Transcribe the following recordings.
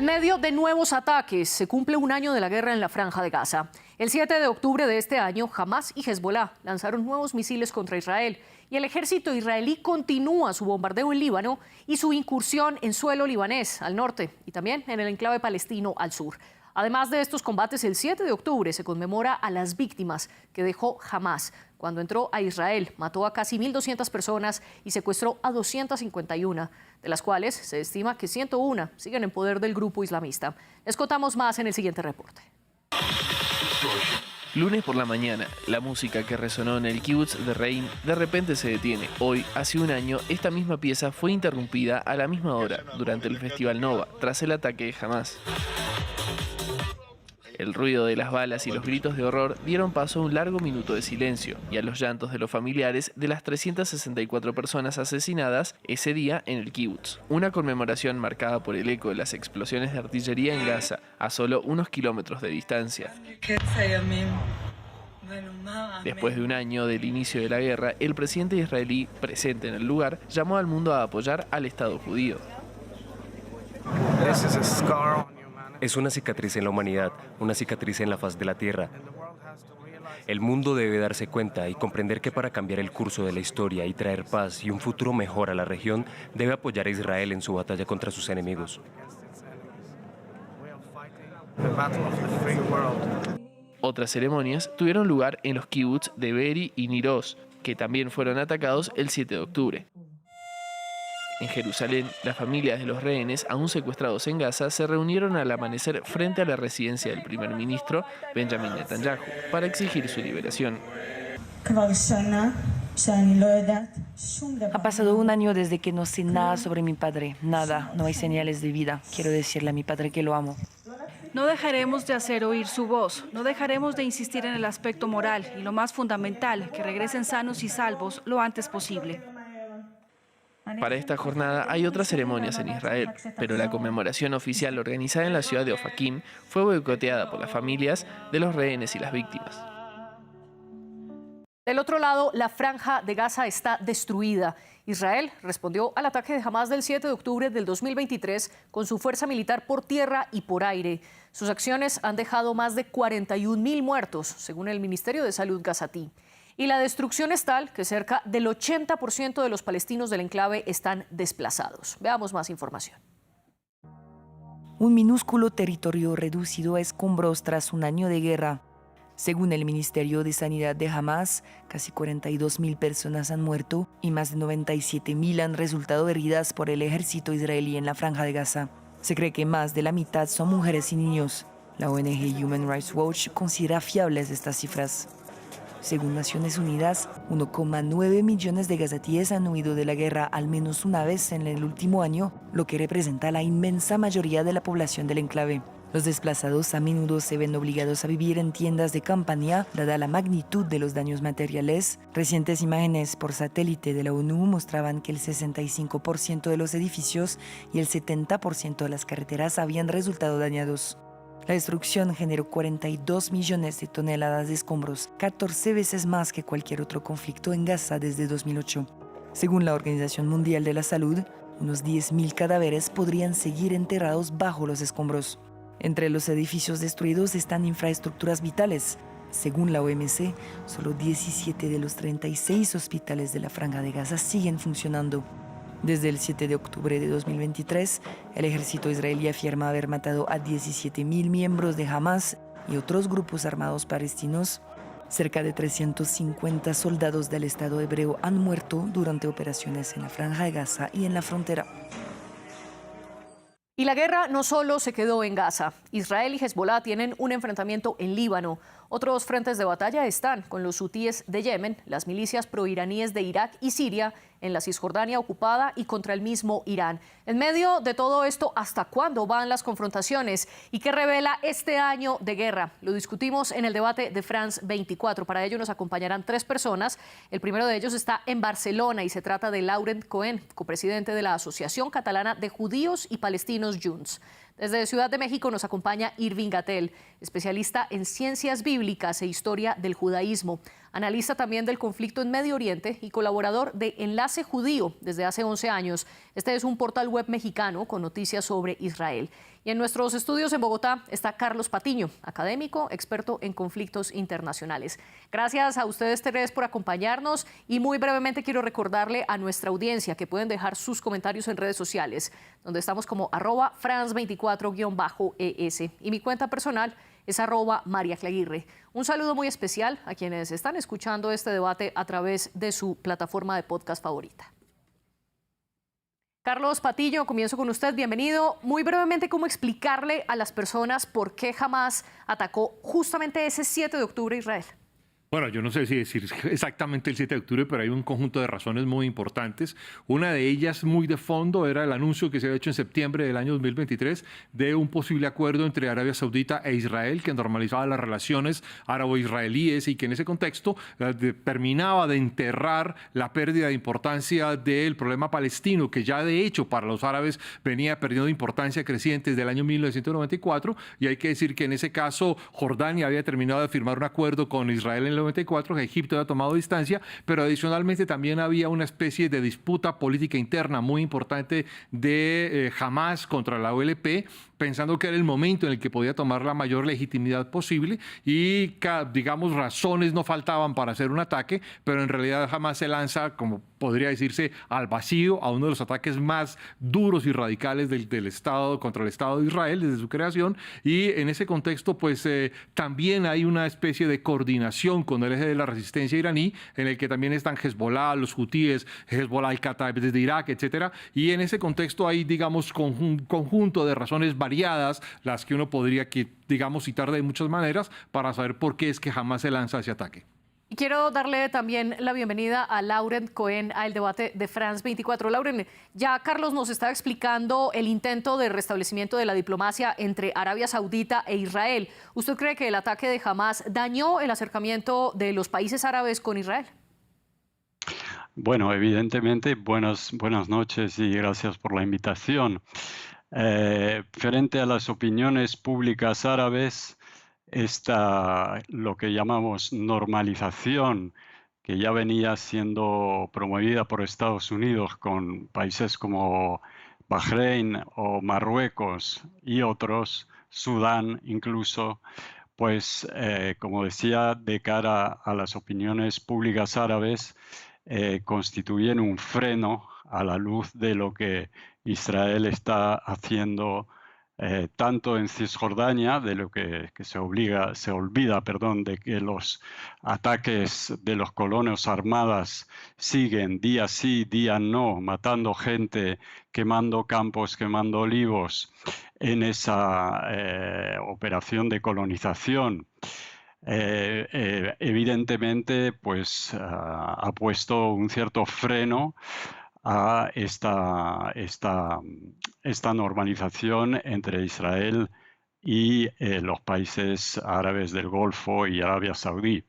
En medio de nuevos ataques, se cumple un año de la guerra en la Franja de Gaza. El 7 de octubre de este año, Hamás y Hezbollah lanzaron nuevos misiles contra Israel y el ejército israelí continúa su bombardeo en Líbano y su incursión en suelo libanés al norte y también en el enclave palestino al sur. Además de estos combates, el 7 de octubre se conmemora a las víctimas que dejó Hamás cuando entró a Israel, mató a casi 1.200 personas y secuestró a 251, de las cuales se estima que 101 siguen en poder del grupo islamista. Les contamos más en el siguiente reporte. Lunes por la mañana, la música que resonó en el kibutz de Reim de repente se detiene. Hoy, hace un año, esta misma pieza fue interrumpida a la misma hora, durante el Festival Nova, tras el ataque de Hamás. El ruido de las balas y los gritos de horror dieron paso a un largo minuto de silencio y a los llantos de los familiares de las 364 personas asesinadas ese día en el kibutz. Una conmemoración marcada por el eco de las explosiones de artillería en Gaza, a solo unos kilómetros de distancia. Después de un año del inicio de la guerra, el presidente israelí, presente en el lugar, llamó al mundo a apoyar al Estado judío. Es una cicatriz en la humanidad, una cicatriz en la faz de la tierra. El mundo debe darse cuenta y comprender que para cambiar el curso de la historia y traer paz y un futuro mejor a la región, debe apoyar a Israel en su batalla contra sus enemigos. Otras ceremonias tuvieron lugar en los kibutz de Be'eri y Nir Oz, que también fueron atacados el 7 de octubre. En Jerusalén, las familias de los rehenes aún secuestrados en Gaza se reunieron al amanecer frente a la residencia del primer ministro Benjamin Netanyahu para exigir su liberación. Ha pasado un año desde que no sé nada sobre mi padre, nada, no hay señales de vida. Quiero decirle a mi padre que lo amo. No dejaremos de hacer oír su voz, no dejaremos de insistir en el aspecto moral y lo más fundamental, que regresen sanos y salvos lo antes posible. Para esta jornada hay otras ceremonias en Israel, pero la conmemoración oficial organizada en la ciudad de Ofakim fue boicoteada por las familias de los rehenes y las víctimas. Del otro lado, la Franja de Gaza está destruida. Israel respondió al ataque de Hamás del 7 de octubre del 2023 con su fuerza militar por tierra y por aire. Sus acciones han dejado más de 41.000 muertos, según el Ministerio de Salud gazatí. Y la destrucción es tal que cerca del 80% de los palestinos del enclave están desplazados. Veamos más información. Un minúsculo territorio reducido a escombros tras un año de guerra. Según el Ministerio de Sanidad de Hamás, casi 42.000 personas han muerto y más de 97.000 han resultado heridas por el ejército israelí en la Franja de Gaza. Se cree que más de la mitad son mujeres y niños. La ONG Human Rights Watch considera fiables estas cifras. Según Naciones Unidas, 1,9 millones de gazatíes han huido de la guerra al menos una vez en el último año, lo que representa la inmensa mayoría de la población del enclave. Los desplazados a menudo se ven obligados a vivir en tiendas de campaña, dada la magnitud de los daños materiales. Recientes imágenes por satélite de la ONU mostraban que el 65% de los edificios y el 70% de las carreteras habían resultado dañados. La destrucción generó 42 millones de toneladas de escombros, 14 veces más que cualquier otro conflicto en Gaza desde 2008. Según la Organización Mundial de la Salud, unos 10.000 cadáveres podrían seguir enterrados bajo los escombros. Entre los edificios destruidos están infraestructuras vitales. Según la OMC, solo 17 de los 36 hospitales de la Franja de Gaza siguen funcionando. Desde el 7 de octubre de 2023, el ejército israelí afirma haber matado a 17.000 miembros de Hamás y otros grupos armados palestinos. Cerca de 350 soldados del Estado hebreo han muerto durante operaciones en la Franja de Gaza y en la frontera. Y la guerra no solo se quedó en Gaza. Israel y Hezbollah tienen un enfrentamiento en Líbano. Otros frentes de batalla están con los hutíes de Yemen, las milicias proiraníes de Irak y Siria, en la Cisjordania ocupada y contra el mismo Irán. En medio de todo esto, ¿hasta cuándo van las confrontaciones? ¿Y qué revela este año de guerra? Lo discutimos en el debate de France 24. Para ello nos acompañarán 3 personas. El primero de ellos está en Barcelona y se trata de Laurent Cohen, copresidente de la Asociación Catalana de Judíos y Palestinos Junts. Desde Ciudad de México nos acompaña Irving Gatell, especialista en ciencias bíblicas e historia del judaísmo, analista también del conflicto en Medio Oriente y colaborador de Enlace Judío desde hace 11 años. Este es un portal web mexicano con noticias sobre Israel. Y en nuestros estudios en Bogotá está Carlos Patiño, académico, experto en conflictos internacionales. Gracias a ustedes tres por acompañarnos y muy brevemente quiero recordarle a nuestra audiencia que pueden dejar sus comentarios en redes sociales, donde estamos como @France24-ES y mi cuenta personal es @MariaClaguirre. Un saludo muy especial a quienes están escuchando este debate a través de su plataforma de podcast favorita. Carlos Patiño, comienzo con usted, bienvenido. Muy brevemente, ¿cómo explicarle a las personas por qué Hamás atacó justamente ese 7 de octubre a Israel? Bueno, yo no sé si decir exactamente el 7 de octubre, pero hay un conjunto de razones muy importantes. Una de ellas, muy de fondo, era el anuncio que se había hecho en septiembre del año 2023 de un posible acuerdo entre Arabia Saudita e Israel que normalizaba las relaciones árabo-israelíes y que en ese contexto terminaba de enterrar la pérdida de importancia del problema palestino, que ya de hecho para los árabes venía perdiendo importancia creciente desde el año 1994. Y hay que decir que en ese caso Jordania había terminado de firmar un acuerdo con Israel en el 94, que Egipto había tomado distancia, pero adicionalmente también había una especie de disputa política interna muy importante de Hamás contra la OLP, pensando que era el momento en el que podía tomar la mayor legitimidad posible y, digamos, razones no faltaban para hacer un ataque, pero en realidad Hamás se lanza, como podría decirse, al vacío, a uno de los ataques más duros y radicales del Estado contra el Estado de Israel desde su creación, y en ese contexto pues también hay una especie de coordinación con el eje de la resistencia iraní, en el que también están Hezbollah, los hutíes, Hezbollah, al-Kataib desde Irak, etcétera, y en ese contexto hay, digamos, un conjunto de razones variadas, las que uno podría, digamos, citar de muchas maneras para saber por qué es que Hamás se lanza ese ataque. Y quiero darle también la bienvenida a Laurent Cohen al debate de France 24. Laurent, ya Carlos nos está explicando el intento de restablecimiento de la diplomacia entre Arabia Saudita e Israel. ¿Usted cree que el ataque de Hamás dañó el acercamiento de los países árabes con Israel? Bueno, evidentemente, buenas noches y gracias por la invitación. Frente a las opiniones públicas árabes, lo que llamamos normalización, que ya venía siendo promovida por Estados Unidos con países como Bahrein o Marruecos y otros, Sudán incluso, pues como decía, de cara a las opiniones públicas árabes, constituyen un freno a la luz de lo que Israel está haciendo tanto en Cisjordania, de lo que se olvida, de que los ataques de los colonos armadas siguen día sí, día no, matando gente, quemando campos, quemando olivos en esa operación de colonización. Evidentemente, pues ha puesto un cierto freno a esta normalización entre Israel y los países árabes del Golfo y Arabia Saudí.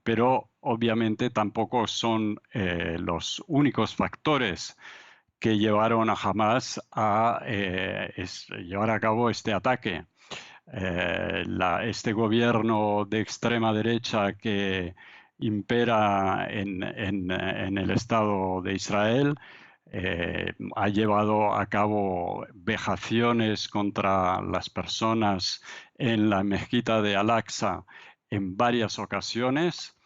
Pero obviamente tampoco son los únicos factores que llevaron a Hamás a llevar a cabo este ataque. Este gobierno de extrema derecha que impera en el Estado de Israel ha llevado a cabo vejaciones contra las personas en la mezquita de Al-Aqsa en varias ocasiones,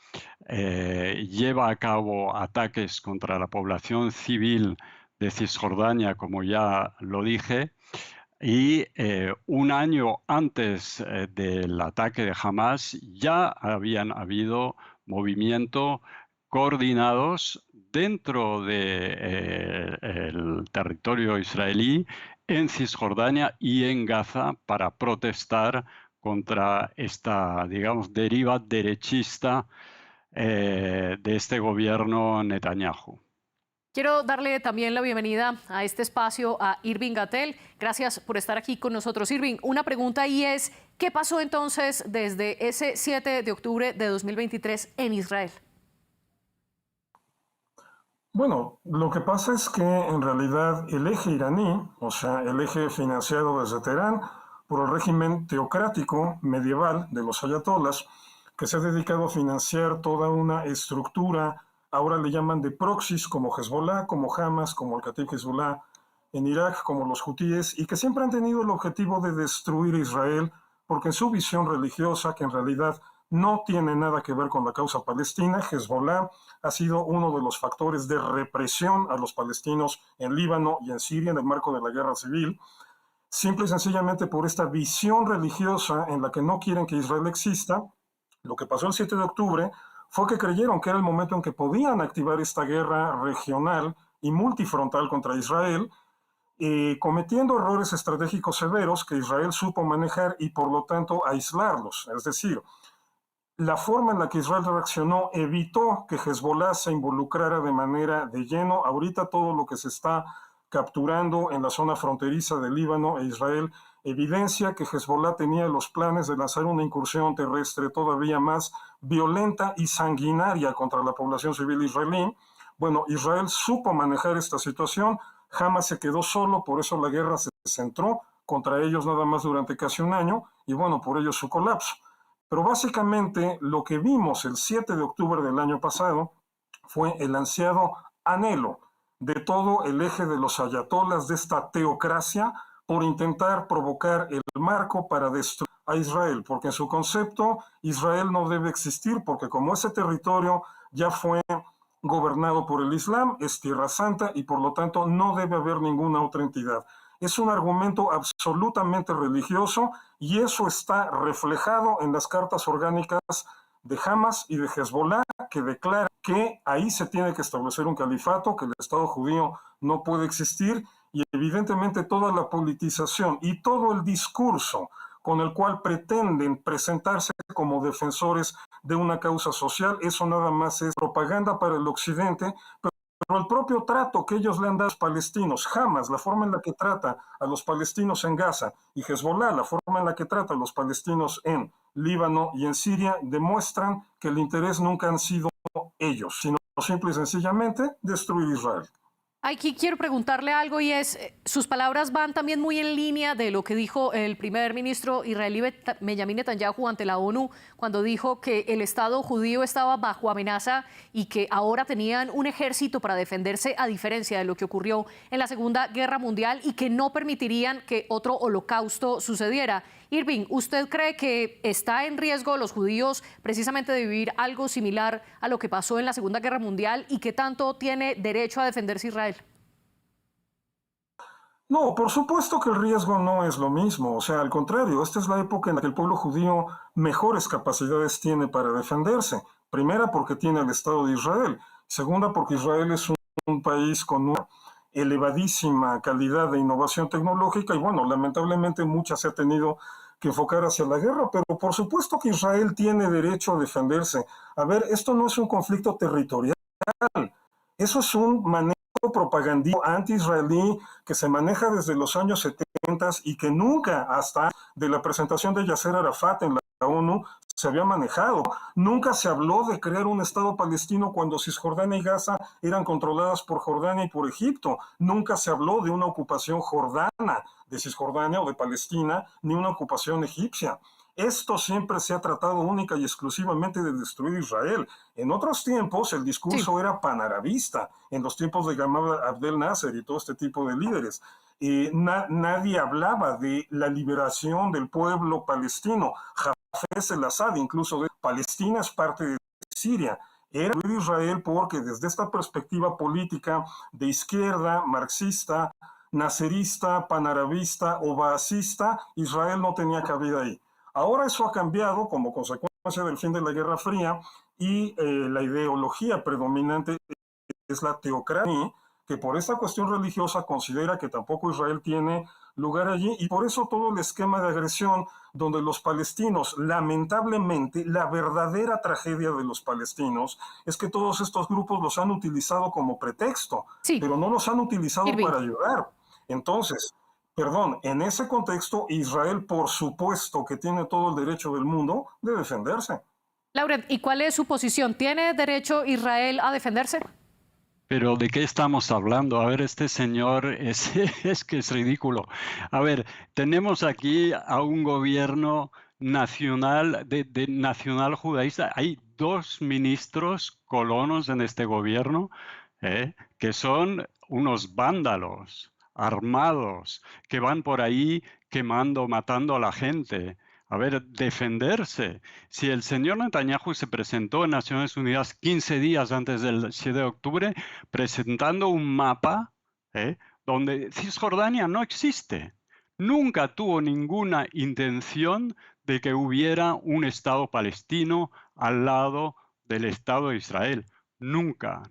lleva a cabo ataques contra la población civil de Cisjordania, como ya lo dije, y un año antes del ataque de Hamás ya habían habido movimientos coordinados dentro del territorio israelí, en Cisjordania y en Gaza, para protestar contra esta, digamos, deriva derechista de este gobierno Netanyahu. Quiero darle también la bienvenida a este espacio a Irving Gatell. Gracias por estar aquí con nosotros. Irving, una pregunta ahí es, ¿qué pasó entonces desde ese 7 de octubre de 2023 en Israel? Bueno, lo que pasa es que en realidad el eje iraní, o sea, el eje financiado desde Teherán por el régimen teocrático medieval de los ayatolás, que se ha dedicado a financiar toda una estructura, ahora le llaman de proxies, como Hezbollah, como Hamas, como el Kataib Hezbollah, en Irak como los hutíes y que siempre han tenido el objetivo de destruir a Israel porque en su visión religiosa, que en realidad no tiene nada que ver con la causa palestina, Hezbollah ha sido uno de los factores de represión a los palestinos en Líbano y en Siria en el marco de la guerra civil, simple y sencillamente por esta visión religiosa en la que no quieren que Israel exista. Lo que pasó el 7 de octubre fue que creyeron que era el momento en que podían activar esta guerra regional y multifrontal contra Israel, cometiendo errores estratégicos severos que Israel supo manejar y por lo tanto aislarlos. Es decir, la forma en la que Israel reaccionó evitó que Hezbollah se involucrara de manera de lleno. Ahorita todo lo que se está capturando en la zona fronteriza de Líbano e Israel evidencia que Hezbollah tenía los planes de lanzar una incursión terrestre todavía más violenta y sanguinaria contra la población civil israelí. Bueno, Israel supo manejar esta situación, Hamas se quedó solo, por eso la guerra se centró contra ellos nada más durante casi un año y bueno, por ello su colapso. Pero básicamente lo que vimos el 7 de octubre del año pasado fue el ansiado anhelo de todo el eje de los ayatolas de esta teocracia por intentar provocar el marco para destruir a Israel, porque en su concepto Israel no debe existir, porque como ese territorio ya fue gobernado por el Islam, es tierra santa y por lo tanto no debe haber ninguna otra entidad. Es un argumento absolutamente religioso y eso está reflejado en las cartas orgánicas de Hamas y de Hezbollah, que declaran que ahí se tiene que establecer un califato, que el Estado judío no puede existir y evidentemente toda la politización y todo el discurso con el cual pretenden presentarse como defensores de una causa social, eso nada más es propaganda para el occidente, pero el propio trato que ellos le han dado a los palestinos, Hamas, la forma en la que trata a los palestinos en Gaza, y Hezbollah, la forma en la que trata a los palestinos en Líbano y en Siria, demuestran que el interés nunca han sido ellos, sino simple y sencillamente destruir Israel. Aquí quiero preguntarle algo y es, sus palabras van también muy en línea de lo que dijo el primer ministro israelí Benjamin Netanyahu ante la ONU cuando dijo que el Estado judío estaba bajo amenaza y que ahora tenían un ejército para defenderse a diferencia de lo que ocurrió en la Segunda Guerra Mundial y que no permitirían que otro holocausto sucediera. Irving, ¿usted cree que está en riesgo los judíos precisamente de vivir algo similar a lo que pasó en la Segunda Guerra Mundial y qué tanto tiene derecho a defenderse Israel? No, por supuesto que el riesgo no es lo mismo, o sea, al contrario, esta es la época en la que el pueblo judío mejores capacidades tiene para defenderse. Primera, porque tiene el Estado de Israel. Segunda, porque Israel es un país con una elevadísima calidad de innovación tecnológica y bueno, lamentablemente mucha se ha tenido que enfocar hacia la guerra, pero por supuesto que Israel tiene derecho a defenderse. A ver, esto no es un conflicto territorial, eso es un manejo propagandístico anti-israelí que se maneja desde los años 70 y que nunca, hasta de la presentación de Yasser Arafat en la ONU, se había manejado. Nunca se habló de crear un Estado palestino cuando Cisjordania y Gaza eran controladas por Jordania y por Egipto. Nunca se habló de una ocupación jordana de Cisjordania o de Palestina, ni una ocupación egipcia. Esto siempre se ha tratado única y exclusivamente de destruir Israel. En otros tiempos el discurso era panarabista, en los tiempos de Gamal Abdel Nasser y todo este tipo de líderes. Nadie hablaba de la liberación del pueblo palestino. Hafez el-Assad, incluso de Palestina es parte de Siria. Era Israel porque desde esta perspectiva política de izquierda, marxista, nacerista, panarabista o baasista, Israel no tenía cabida ahí. Ahora eso ha cambiado como consecuencia del fin de la Guerra Fría y la ideología predominante es la teocracia, que por esta cuestión religiosa considera que tampoco Israel tiene lugar allí y por eso todo el esquema de agresión donde los palestinos, lamentablemente, la verdadera tragedia de los palestinos es que todos estos grupos los han utilizado como pretexto, pero no los han utilizado para ayudar. Entonces, perdón, en ese contexto, Israel, por supuesto que tiene todo el derecho del mundo de defenderse. Laurent, ¿y cuál es su posición? ¿Tiene derecho Israel a defenderse? Pero ¿de qué estamos hablando? A ver, este señor es que es ridículo. A ver, tenemos aquí a un gobierno nacional, de nacional judaísta. Hay 2 ministros colonos en este gobierno que son unos vándalos. armados, que van por ahí quemando, matando a la gente. A ver, defenderse. Si el señor Netanyahu se presentó en Naciones Unidas 15 días antes del 7 de octubre presentando un mapa donde Cisjordania no existe. Nunca tuvo ninguna intención de que hubiera un Estado palestino al lado del Estado de Israel. Nunca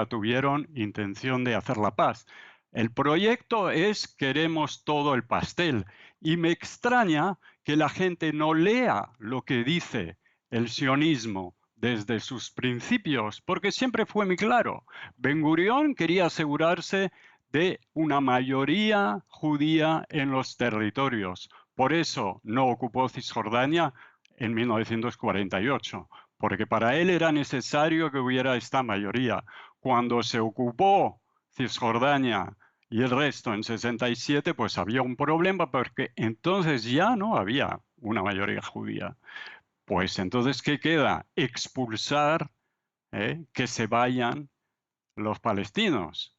tuvieron intención de hacer la paz. El proyecto es queremos todo el pastel. Y me extraña que la gente no lea lo que dice el sionismo desde sus principios, porque siempre fue muy claro. Ben Gurión quería asegurarse de una mayoría judía en los territorios. Por eso no ocupó Cisjordania en 1948, porque para él era necesario que hubiera esta mayoría. Cuando se ocupó Cisjordania y el resto en 67, pues había un problema porque entonces ya no había una mayoría judía. Pues entonces, ¿qué queda? Expulsar, que se vayan los palestinos.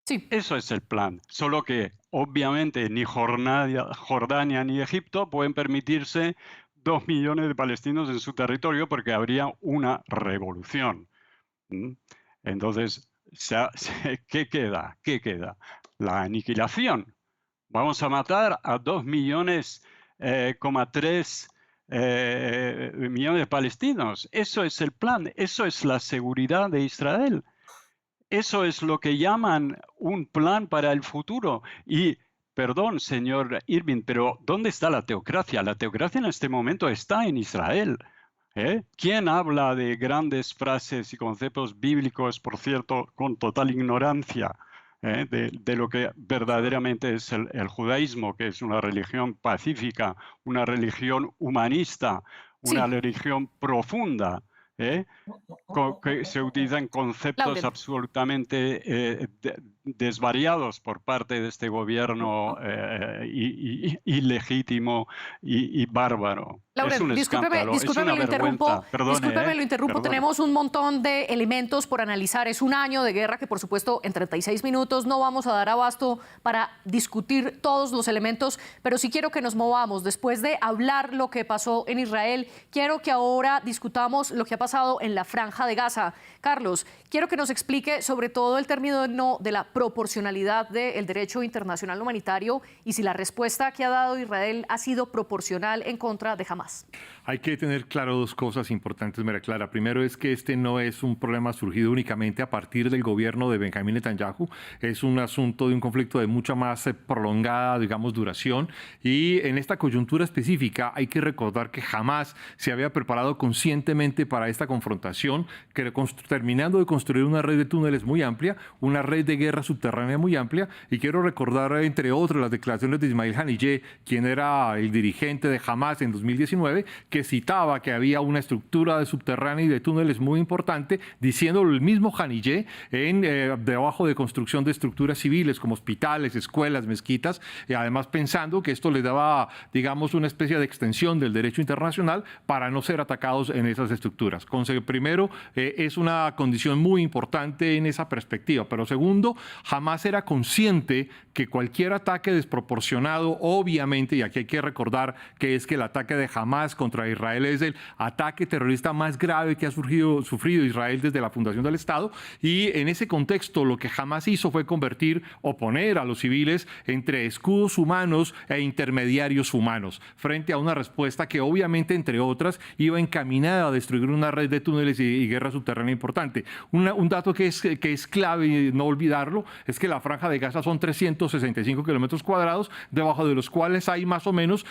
Sí. Eso es el plan. Solo que obviamente ni Jordania ni Egipto pueden permitirse 2 millones de palestinos en su territorio porque habría una revolución. Entonces, ¿qué queda? ¿Qué queda? La aniquilación. Vamos a matar a 2,3 millones de palestinos. Eso es el plan. Eso es la seguridad de Israel. Eso es lo que llaman un plan para el futuro. Y, perdón, señor Irving, pero ¿dónde está la teocracia? La teocracia en este momento está en Israel. ¿Quién habla de grandes frases y conceptos bíblicos, por cierto, con total ignorancia de lo que verdaderamente es el judaísmo, que es una religión pacífica, una religión humanista, una religión profunda? Que se utilizan conceptos absolutamente desvariados por parte de este gobierno ilegítimo y bárbaro. Lauren, es un escándalo, discúlpeme, lo interrumpo. Discúlpeme, lo interrumpo. Perdone. Tenemos un montón de elementos por analizar. Es un año de guerra que, por supuesto, en 36 minutos no vamos a dar abasto para discutir todos los elementos, pero sí quiero que nos movamos. Después de hablar lo que pasó en Israel, quiero que ahora discutamos lo que ha pasado en la Franja de Gaza. Carlos, quiero que nos explique sobre todo el término de la proporcionalidad del derecho internacional humanitario y si la respuesta que ha dado Israel ha sido proporcional en contra de Hamás. Hay que tener claro dos cosas importantes, María Clara. Primero es que este no es un problema surgido únicamente a partir del gobierno de Benjamín Netanyahu. Es un asunto de un conflicto de mucha más prolongada, digamos, duración. Y en esta coyuntura específica hay que recordar que Hamás se había preparado conscientemente para esta confrontación, que terminando de construir una red de túneles muy amplia, una red de guerra subterránea muy amplia. Y quiero recordar, entre otros, las declaraciones de Ismail Haniyeh, quien era el dirigente de Hamás en 2019, que citaba que había una estructura de subterránea y de túneles muy importante, diciendo el mismo Haniyeh debajo de construcción de estructuras civiles como hospitales, escuelas, mezquitas, y además pensando que esto les daba, digamos, una especie de extensión del derecho internacional para no ser atacados en esas estructuras. Primero, es una condición muy importante en esa perspectiva, pero segundo, Hamás era consciente que cualquier ataque desproporcionado, obviamente, y aquí hay que recordar que es que el ataque de Hamás contra Israel es el ataque terrorista más grave que ha sufrido Israel desde la fundación del Estado, y en ese contexto lo que Hamás hizo fue poner a los civiles entre escudos humanos e intermediarios humanos, frente a una respuesta que obviamente, entre otras, iba encaminada a destruir una red de túneles y guerra subterránea importante. Un dato que es clave y no olvidarlo es que la Franja de Gaza son 365 kilómetros cuadrados, debajo de los cuales hay más o menos,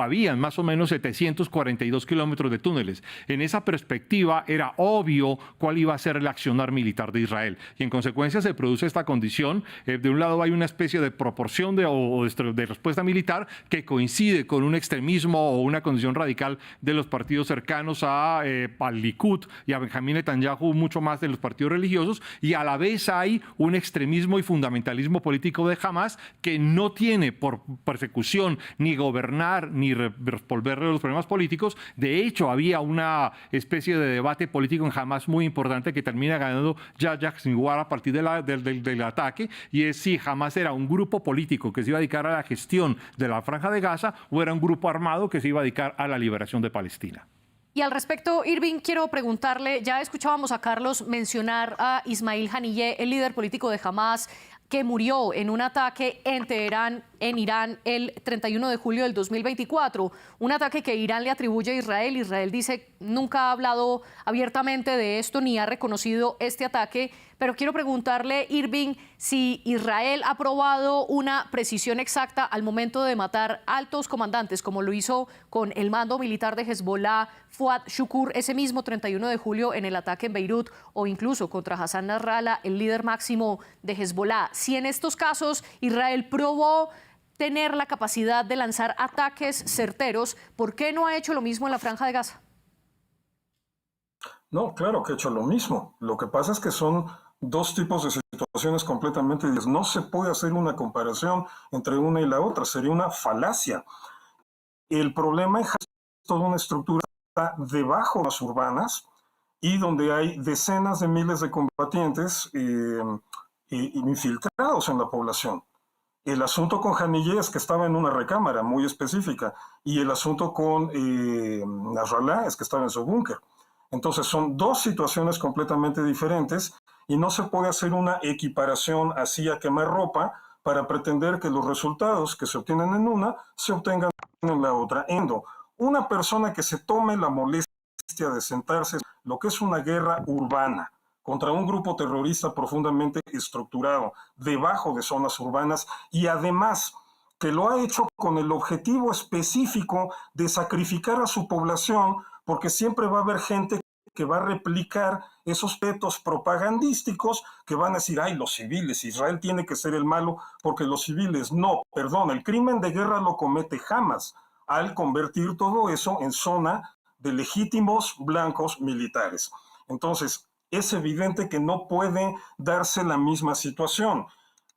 habían más o menos 742 kilómetros de túneles. En esa perspectiva era obvio cuál iba a ser el accionar militar de Israel, y en consecuencia se produce esta condición. De un lado hay una especie de proporción de respuesta militar que coincide con un extremismo o una condición radical de los partidos cercanos al Likud y a Benjamín Netanyahu, mucho más de los partidos religiosos, y a la vez hay un extremismo extremismo y fundamentalismo político de Hamas, que no tiene por persecución ni gobernar ni resolver los problemas políticos. De hecho, había una especie de debate político en Hamas muy importante que termina ganando Yahya Sinwar a partir del ataque, y es si Hamas era un grupo político que se iba a dedicar a la gestión de la Franja de Gaza o era un grupo armado que se iba a dedicar a la liberación de Palestina. Y al respecto, Irving, quiero preguntarle, ya escuchábamos a Carlos mencionar a Ismail Haniyeh, el líder político de Hamas, que murió en un ataque en Teherán, en Irán, el 31 de julio del 2024. Un ataque que Irán le atribuye a Israel. Israel dice nunca ha hablado abiertamente de esto ni ha reconocido este ataque. Pero quiero preguntarle, Irving, si Israel ha probado una precisión exacta al momento de matar altos comandantes, como lo hizo con el mando militar de Hezbollah, Fuad Shukur, ese mismo 31 de julio en el ataque en Beirut, o incluso contra Hassan Nasrallah, el líder máximo de Hezbollah. Si en estos casos Israel probó tener la capacidad de lanzar ataques certeros, ¿por qué no ha hecho lo mismo en la Franja de Gaza? No, claro que ha hecho lo mismo. Lo que pasa es que son dos tipos de situaciones completamente distintas. No se puede hacer una comparación entre una y la otra, sería una falacia. El problema es toda una estructura debajo de las urbanas y donde hay decenas de miles de combatientes infiltrados en la población. El asunto con Haniyeh es que estaba en una recámara muy específica y el asunto con Nasrallah es que estaba en su búnker. Entonces son dos situaciones completamente diferentes y no se puede hacer una equiparación así a quemarropa para pretender que los resultados que se obtienen en una se obtengan en la otra. Una persona que se tome la molestia de sentarse en lo que es una guerra urbana contra un grupo terrorista profundamente estructurado debajo de zonas urbanas y además que lo ha hecho con el objetivo específico de sacrificar a su población, porque siempre va a haber gente que va a replicar esos petos propagandísticos que van a decir, ay, los civiles, Israel tiene que ser el malo porque los civiles. No, perdón, el crimen de guerra lo comete Hamas al convertir todo eso en zona de legítimos blancos militares. Entonces, es evidente que no puede darse la misma situación,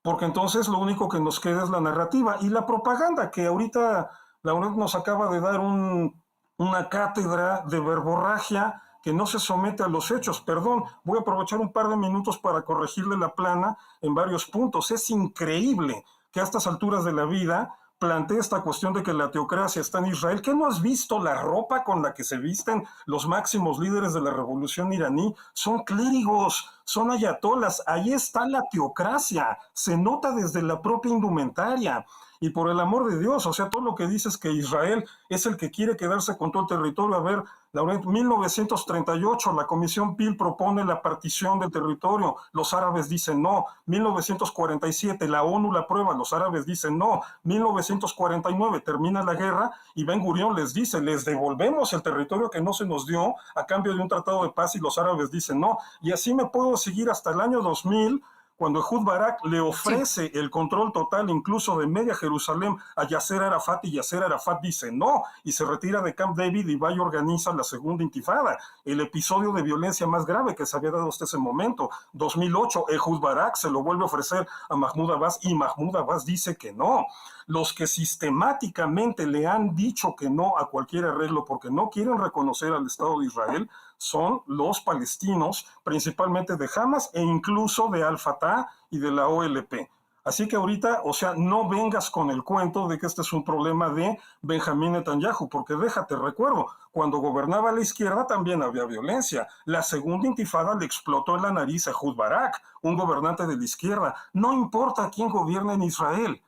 porque entonces lo único que nos queda es la narrativa y la propaganda, que ahorita la UNED nos acaba de dar una cátedra de verborragia que no se somete a los hechos. Perdón, voy a aprovechar un par de minutos para corregirle la plana en varios puntos. Es increíble que a estas alturas de la vida plantea esta cuestión de que la teocracia está en Israel. ¿Qué no has visto la ropa con la que se visten los máximos líderes de la revolución iraní? Son clérigos, son ayatolas. Ahí está la teocracia. Se nota desde la propia indumentaria. Y por el amor de Dios, o sea, todo lo que dices que Israel es el que quiere quedarse con todo el territorio. A ver, en 1938 la Comisión Peel propone la partición del territorio, los árabes dicen no. 1947 la ONU la aprueba, los árabes dicen no. 1949 termina la guerra y Ben Gurión les dice, les devolvemos el territorio que no se nos dio a cambio de un tratado de paz y los árabes dicen no. Y así me puedo seguir hasta el año 2000, cuando Ehud Barak le ofrece el control total incluso de media Jerusalén a Yasser Arafat, y Yasser Arafat dice no, y se retira de Camp David y va y organiza la segunda intifada, el episodio de violencia más grave que se había dado hasta ese momento. 2008, Ehud Barak se lo vuelve a ofrecer a Mahmoud Abbas y Mahmoud Abbas dice que no. Los que sistemáticamente le han dicho que no a cualquier arreglo porque no quieren reconocer al Estado de Israel son los palestinos, principalmente de Hamas e incluso de Al-Fatah y de la OLP. Así que ahorita, o sea, no vengas con el cuento de que este es un problema de Benjamín Netanyahu, porque déjate, recuerdo, cuando gobernaba la izquierda también había violencia. La segunda intifada le explotó en la nariz a Ehud Barak, un gobernante de la izquierda. No importa quién gobierna en Israel.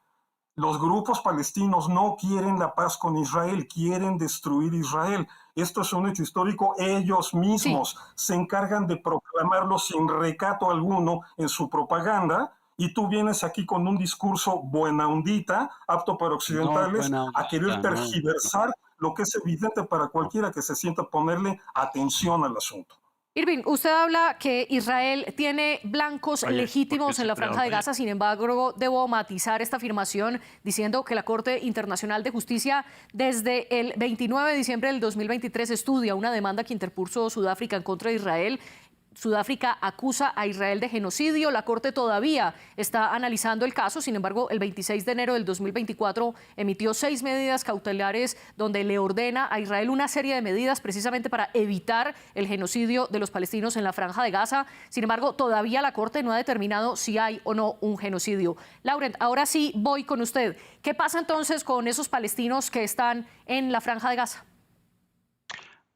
Los grupos palestinos no quieren la paz con Israel, quieren destruir Israel. Esto es un hecho histórico. Ellos mismos se encargan de proclamarlo sin recato alguno en su propaganda, y tú vienes aquí con un discurso buena ondita, apto para occidentales, a querer tergiversar lo que es evidente para cualquiera que se sienta ponerle atención al asunto. Irving, usted habla que Israel tiene blancos legítimos en la Franja de Gaza. Sin embargo, debo matizar esta afirmación diciendo que la Corte Internacional de Justicia desde el 29 de diciembre del 2023 estudia una demanda que interpuso Sudáfrica en contra de Israel Sudáfrica acusa a Israel de genocidio. La Corte todavía está analizando el caso. Sin embargo, el 26 de enero del 2024 emitió 6 medidas cautelares donde le ordena a Israel una serie de medidas precisamente para evitar el genocidio de los palestinos en la Franja de Gaza. Sin embargo, todavía la Corte no ha determinado si hay o no un genocidio. Laurent, ahora sí voy con usted. ¿Qué pasa entonces con esos palestinos que están en la Franja de Gaza?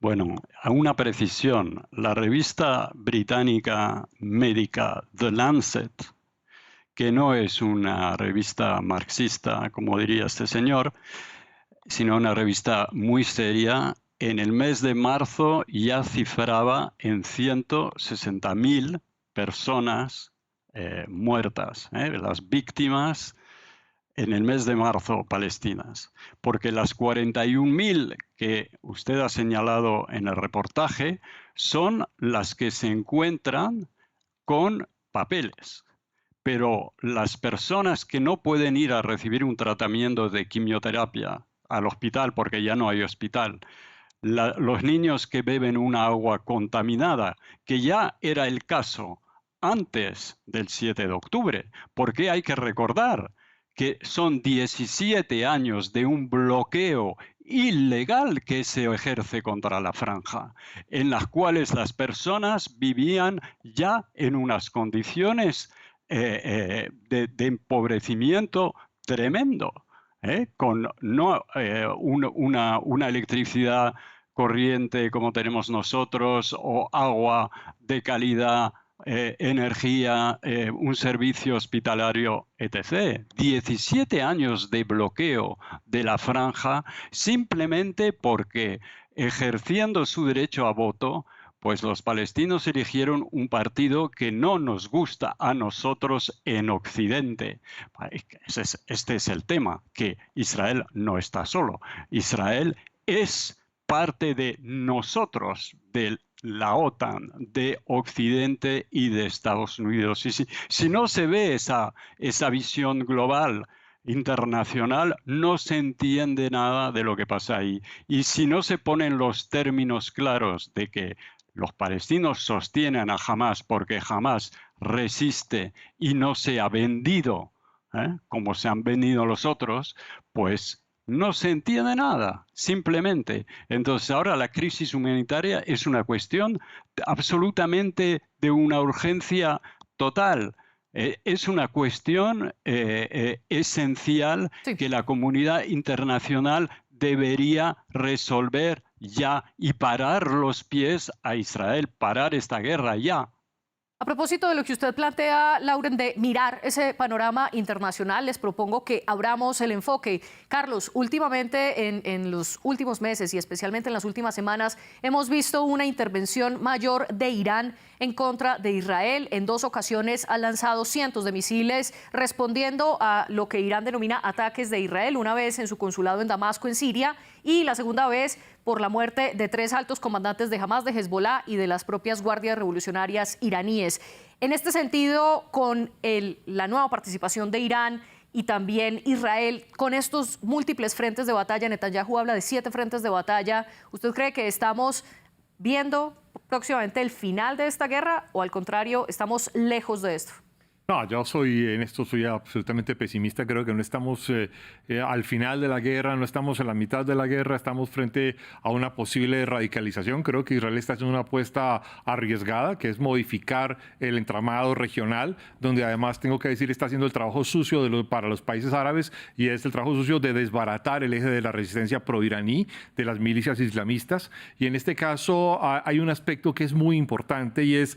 Bueno, a una precisión, la revista británica médica The Lancet, que no es una revista marxista, como diría este señor, sino una revista muy seria, en el mes de marzo ya cifraba en 160.000 personas muertas, las víctimas en el mes de marzo palestinas, porque las 41.000 que usted ha señalado en el reportaje son las que se encuentran con papeles. Pero las personas que no pueden ir a recibir un tratamiento de quimioterapia al hospital, porque ya no hay hospital, los niños que beben una agua contaminada, que ya era el caso antes del 7 de octubre, porque hay que recordar que son 17 años de un bloqueo ilegal que se ejerce contra la franja, en las cuales las personas vivían ya en unas condiciones de empobrecimiento tremendo, con no una electricidad corriente como tenemos nosotros, o agua de calidad, energía, un servicio hospitalario, etc. 17 años de bloqueo de la franja simplemente porque, ejerciendo su derecho a voto, pues los palestinos eligieron un partido que no nos gusta a nosotros en Occidente. Este es el tema, que Israel no está solo. Israel es parte de nosotros, de la OTAN, de Occidente y de Estados Unidos. Y si no se ve esa visión global, internacional, no se entiende nada de lo que pasa ahí. Y si no se ponen los términos claros de que los palestinos sostienen a Hamás porque Hamás resiste y no se ha vendido, como se han vendido los otros, pues no se entiende nada, simplemente. Entonces ahora la crisis humanitaria es una cuestión absolutamente de una urgencia total. Es una cuestión esencial, sí, que la comunidad internacional debería resolver ya y parar los pies a Israel, parar esta guerra ya. A propósito de lo que usted plantea, Laurent, de mirar ese panorama internacional, les propongo que abramos el enfoque. Carlos, últimamente, en los últimos meses y especialmente en las últimas semanas, hemos visto una intervención mayor de Irán en contra de Israel. En 2 ocasiones ha lanzado cientos de misiles respondiendo a lo que Irán denomina ataques de Israel, una vez en su consulado en Damasco, en Siria, y la segunda vez por la muerte de 3 altos comandantes de Hamás, de Hezbollah y de las propias guardias revolucionarias iraníes. En este sentido, con la nueva participación de Irán y también Israel, con estos múltiples frentes de batalla, Netanyahu habla de 7 frentes de batalla, ¿usted cree que estamos viendo próximamente el final de esta guerra o al contrario, estamos lejos de esto? No, yo en esto soy absolutamente pesimista. Creo que no estamos al final de la guerra, no estamos en la mitad de la guerra, estamos frente a una posible radicalización. Creo que Israel está haciendo una apuesta arriesgada, que es modificar el entramado regional, donde además, tengo que decir, está haciendo el trabajo sucio para los países árabes, y es el trabajo sucio de desbaratar el eje de la resistencia proiraní de las milicias islamistas. Y en este caso hay un aspecto que es muy importante, y es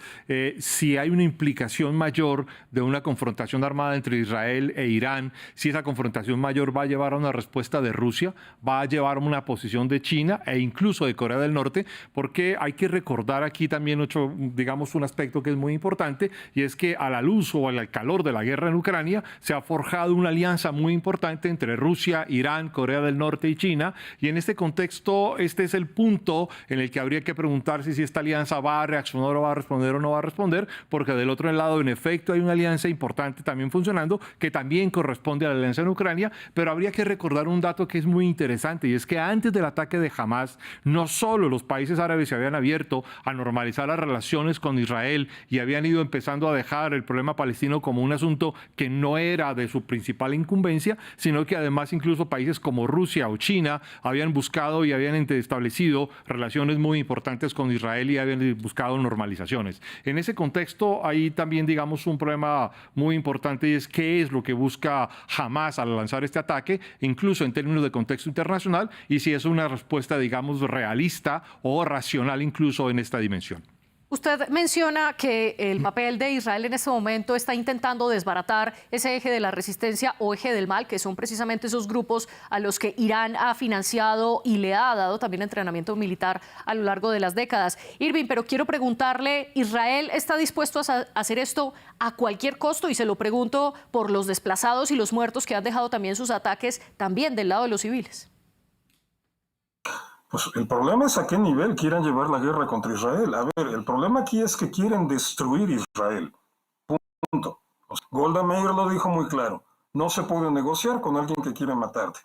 si hay una implicación mayor de una confrontación armada entre Israel e Irán, si esa confrontación mayor va a llevar a una respuesta de Rusia, va a llevar a una posición de China e incluso de Corea del Norte, porque hay que recordar aquí también un aspecto que es muy importante, y es que a la luz o al calor de la guerra en Ucrania se ha forjado una alianza muy importante entre Rusia, Irán, Corea del Norte y China, y en este contexto este es el punto en el que habría que preguntarse si esta alianza va a reaccionar o va a responder o no va a responder, porque del otro lado en efecto hay una alianza alianza importante también funcionando, que también corresponde a la alianza en Ucrania, pero habría que recordar un dato que es muy interesante, y es que antes del ataque de Hamas, no solo los países árabes se habían abierto a normalizar las relaciones con Israel y habían ido empezando a dejar el problema palestino como un asunto que no era de su principal incumbencia, sino que además incluso países como Rusia o China habían buscado y habían establecido relaciones muy importantes con Israel y habían buscado normalizaciones. En ese contexto hay también, digamos, un problema muy importante, y es qué es lo que busca Hamas al lanzar este ataque, incluso en términos de contexto internacional, y si es una respuesta, digamos, realista o racional incluso en esta dimensión. Usted menciona que el papel de Israel en este momento está intentando desbaratar ese eje de la resistencia o eje del mal, que son precisamente esos grupos a los que Irán ha financiado y le ha dado también entrenamiento militar a lo largo de las décadas. Irving, pero quiero preguntarle, ¿Israel está dispuesto a hacer esto a cualquier costo? Y se lo pregunto por los desplazados y los muertos que han dejado también sus ataques también del lado de los civiles. Pues el problema es a qué nivel quieran llevar la guerra contra Israel. A ver, el problema aquí es que quieren destruir Israel. Punto. Golda Meir lo dijo muy claro. No se puede negociar con alguien que quiere matarte.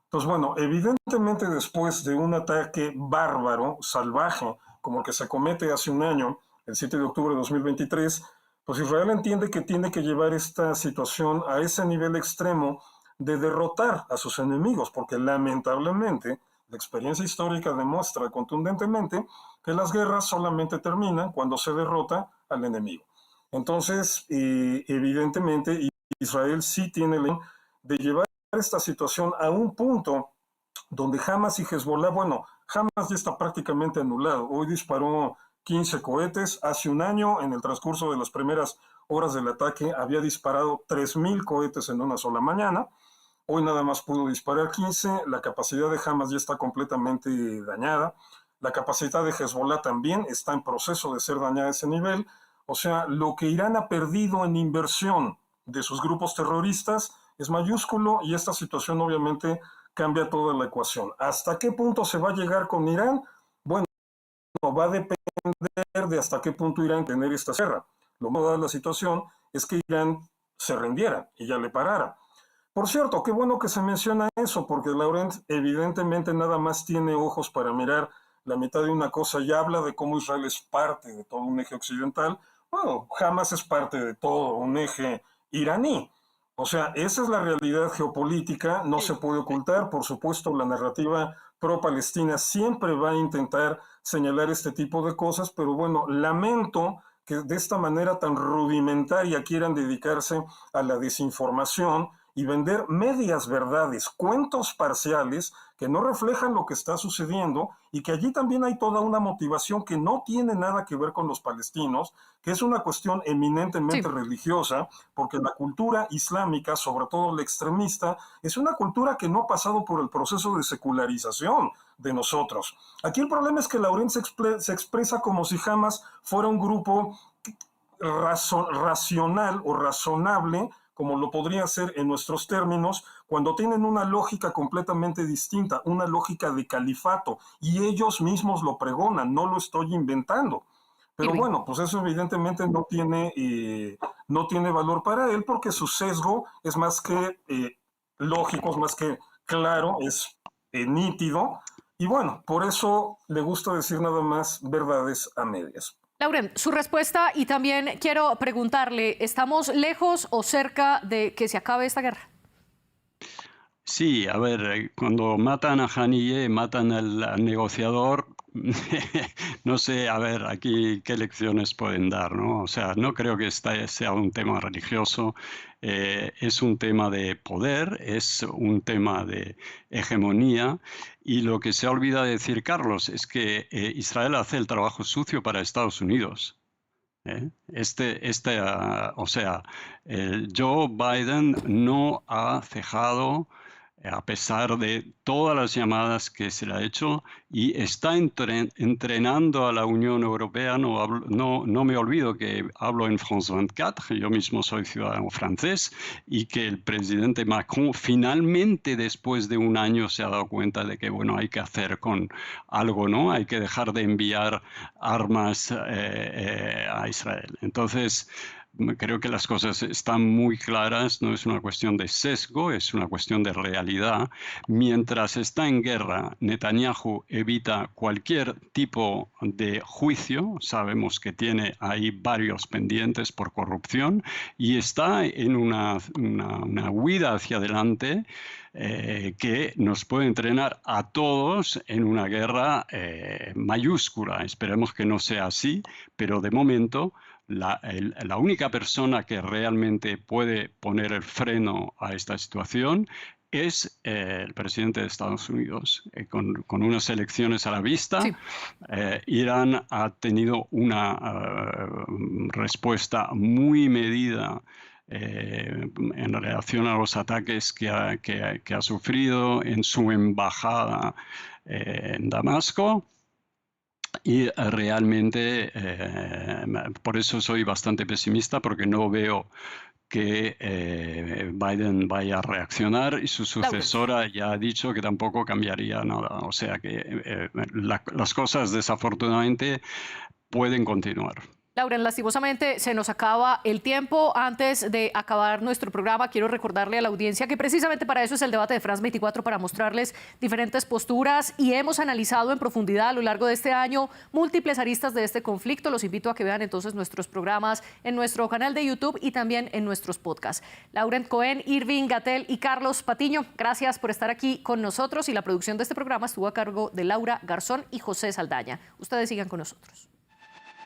Entonces, bueno, evidentemente después de un ataque bárbaro, salvaje, como el que se comete hace un año, el 7 de octubre de 2023, pues Israel entiende que tiene que llevar esta situación a ese nivel extremo de derrotar a sus enemigos, porque lamentablemente la experiencia histórica demuestra contundentemente que las guerras solamente terminan cuando se derrota al enemigo. Entonces, evidentemente, Israel sí tiene la intención de llevar esta situación a un punto donde Hamas y Hezbollah, bueno, Hamas ya está prácticamente anulado. Hoy disparó 15 cohetes. Hace un año, en el transcurso de las primeras horas del ataque, había disparado 3,000 cohetes en una sola mañana. Hoy nada más pudo disparar 15, la capacidad de Hamas ya está completamente dañada, la capacidad de Hezbollah también está en proceso de ser dañada a ese nivel. O sea, lo que Irán ha perdido en inversión de sus grupos terroristas es mayúsculo, y esta situación obviamente cambia toda la ecuación. ¿Hasta qué punto se va a llegar con Irán? Bueno, va a depender de hasta qué punto Irán tener esta guerra. Lo más dada la situación es que Irán se rindiera y ya le parara. Por cierto, qué bueno que se menciona eso, porque Laurent evidentemente nada más tiene ojos para mirar la mitad de una cosa y habla de cómo Israel es parte de todo un eje occidental. Bueno, Hamas es parte de todo un eje iraní. O sea, esa es la realidad geopolítica, no se puede ocultar. Por supuesto, la narrativa pro-palestina siempre va a intentar señalar este tipo de cosas, pero bueno, lamento que de esta manera tan rudimentaria quieran dedicarse a la desinformación y vender medias verdades, cuentos parciales que no reflejan lo que está sucediendo, y que allí también hay toda una motivación que no tiene nada que ver con los palestinos, que es una cuestión eminentemente religiosa, porque la cultura islámica, sobre todo la extremista, es una cultura que no ha pasado por el proceso de secularización de nosotros. Aquí el problema es que Laurent se expresa como si Hamas fuera un grupo racional o razonable, como lo podría ser en nuestros términos, cuando tienen una lógica completamente distinta, una lógica de califato, y ellos mismos lo pregonan, no lo estoy inventando. Pero bueno, pues eso evidentemente no tiene valor para él, porque su sesgo es más que lógico, es más que claro, es nítido, y bueno, por eso le gusta decir nada más verdades a medias. Laurent, su respuesta, y también quiero preguntarle, ¿estamos lejos o cerca de que se acabe esta guerra? Sí, a ver, cuando matan a Haniyeh, matan al negociador, no sé, a ver, aquí qué lecciones pueden dar, ¿no? O sea, no creo que este sea un tema religioso, es un tema de poder, es un tema de hegemonía, y lo que se olvida decir, Carlos, es que Israel hace el trabajo sucio para Estados Unidos. O sea, Joe Biden no ha cejado, a pesar de todas las llamadas que se le ha hecho, y está entrenando a la Unión Europea. No me olvido que hablo en France 24, yo mismo soy ciudadano francés, y que el presidente Macron finalmente, después de un año, se ha dado cuenta de que, bueno, hay que hacer con algo, ¿no? Hay que dejar de enviar armas a Israel. Entonces, creo que las cosas están muy claras, no es una cuestión de sesgo, es una cuestión de realidad. Mientras está en guerra, Netanyahu evita cualquier tipo de juicio, sabemos que tiene ahí varios pendientes por corrupción y está en una huida hacia adelante que nos puede entrenar a todos en una guerra mayúscula. Esperemos que no sea así, pero de momento la única persona que realmente puede poner el freno a esta situación es el presidente de Estados Unidos. Con unas elecciones a la vista, sí. Irán ha tenido una respuesta muy medida en relación a los ataques que ha sufrido en su embajada en Damasco. Y realmente, por eso soy bastante pesimista, porque no veo que Biden vaya a reaccionar y su sucesora ya ha dicho que tampoco cambiaría nada. O sea que las cosas desafortunadamente pueden continuar. Lauren, lastimosamente se nos acaba el tiempo. Antes de acabar nuestro programa, quiero recordarle a la audiencia que precisamente para eso es el debate de France 24, para mostrarles diferentes posturas, y hemos analizado en profundidad a lo largo de este año múltiples aristas de este conflicto. Los invito a que vean entonces nuestros programas en nuestro canal de YouTube y también en nuestros podcasts. Lauren Cohen, Irving Gatell y Carlos Patiño, gracias por estar aquí con nosotros, y la producción de este programa estuvo a cargo de Laura Garzón y José Saldaña. Ustedes sigan con nosotros.